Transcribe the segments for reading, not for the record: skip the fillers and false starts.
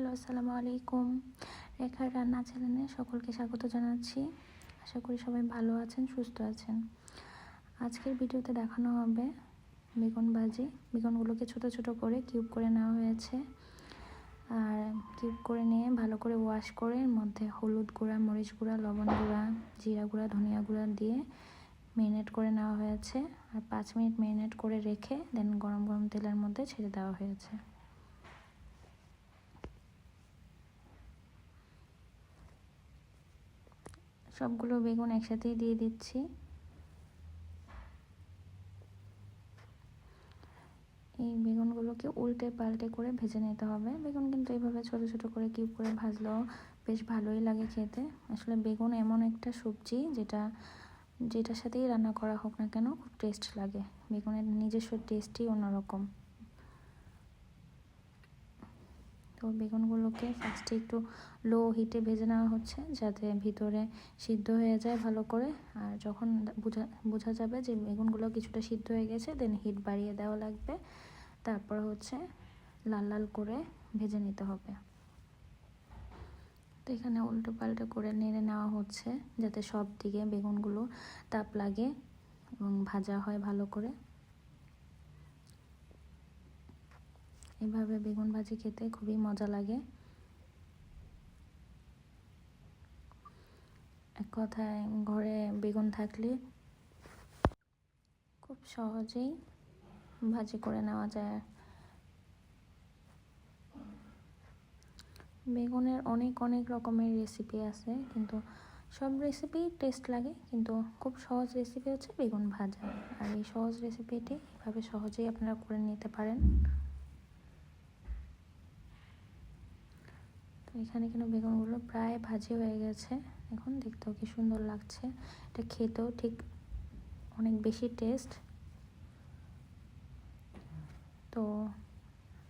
Hello, আসসালামু আলাইকুম। রেখার রান্না চ্যানেলে সকলকে স্বাগত জানাচ্ছি। আশা করি সবাই ভালো আছেন, সুস্থ আছেন। আজকের ভিডিওতে দেখানো হবে বেগুন ভাজি। বেগুনগুলোকে ছোট ছোট করে কিউব করে নেওয়া হয়েছে। আর কিউব করে নিয়ে ভালো করে ওয়াশ করে এর মধ্যে হলুদ গুঁড়া, মরিচ গুঁড়া, লবণ গুঁড়া, জিরা গুঁড়া, ধনিয়া গুঁড়া দিয়ে ম্যারিনেট করে নেওয়া হয়েছে। আর 5 মিনিট ম্যারিনেট করে রেখে দেন গরম গরম তেলের মধ্যে ছেড়ে দেওয়া হয়েছে। সবগুলো বেগুন একসাথেই দিয়ে দিচ্ছি। এই বেগুনগুলোকে উল্টে পাল্টে করে ভেজে নিতে হবে। বেগুন কিন্তু এইভাবে ছোট ছোট করে কিউব করে ভাজলেও বেশ ভালোই লাগে খেতে। আসলে বেগুন এমন একটা সবজি যেটার সাথেই রান্না করা হোক না কেন খুব টেস্ট লাগে। বেগুনের নিজস্ব টেস্টই অন্যরকম। তো বেগুনগুলোকে ফার্স্টে একটু লো হিটে ভেজে নেওয়া হচ্ছে যাতে ভিতরে সিদ্ধ হয়ে যায় ভালো করে। আর যখন বোঝা যাবে যে বেগুনগুলো কিছুটা সিদ্ধ হয়ে গেছে দেন হিট বাড়িয়ে দেওয়া লাগবে। তারপর হচ্ছে লাল লাল করে ভেজে নিতে হবে। তো এখানে উল্টো পাল্টো করে নেড়ে নেওয়া হচ্ছে যাতে সব দিকে বেগুনগুলো তাপ লাগে এবং ভাজা হয় ভালো করে। এভাবে বেগুন ভাজি খেতে খুবই মজা লাগে। এক কথায় ঘরে বেগুন থাকলে খুব সহজেই ভাজি করে নেওয়া যায়। বেগুনের অনেক অনেক রকমের রেসিপি আছে, কিন্তু সব রেসিপি টেস্ট লাগে, কিন্তু খুব সহজ রেসিপি হচ্ছে বেগুন ভাজা। আর এই সহজ রেসিপিটি এভাবে সহজেই আপনারা করে নিতে পারেন। তো এখানে কিন্তু বেগুনগুলো প্রায় ভাজি হয়ে গেছে। এখন দেখতেও কি সুন্দর লাগছে, এটা খেতেও ঠিক অনেক বেশি টেস্ট। তো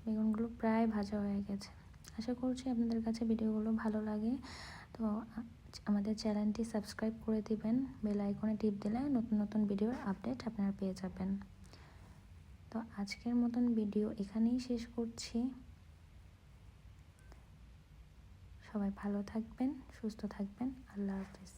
বেগুনগুলো প্রায় ভাজা হয়ে গেছে। আশা করছি আপনাদের কাছে ভিডিওগুলো ভালো লাগে। তো আমাদের চ্যানেলটি সাবস্ক্রাইব করে দিবেন, বেল আইকনে টিপ দিলে নতুন নতুন ভিডিওর আপডেট আপনারা পেয়ে যাবেন। তো আজকের মতন ভিডিও এখানেই শেষ করছি। সবাই ভালো থাকবেন, সুস্থ থাকবেন। আল্লাহ হাফেজ।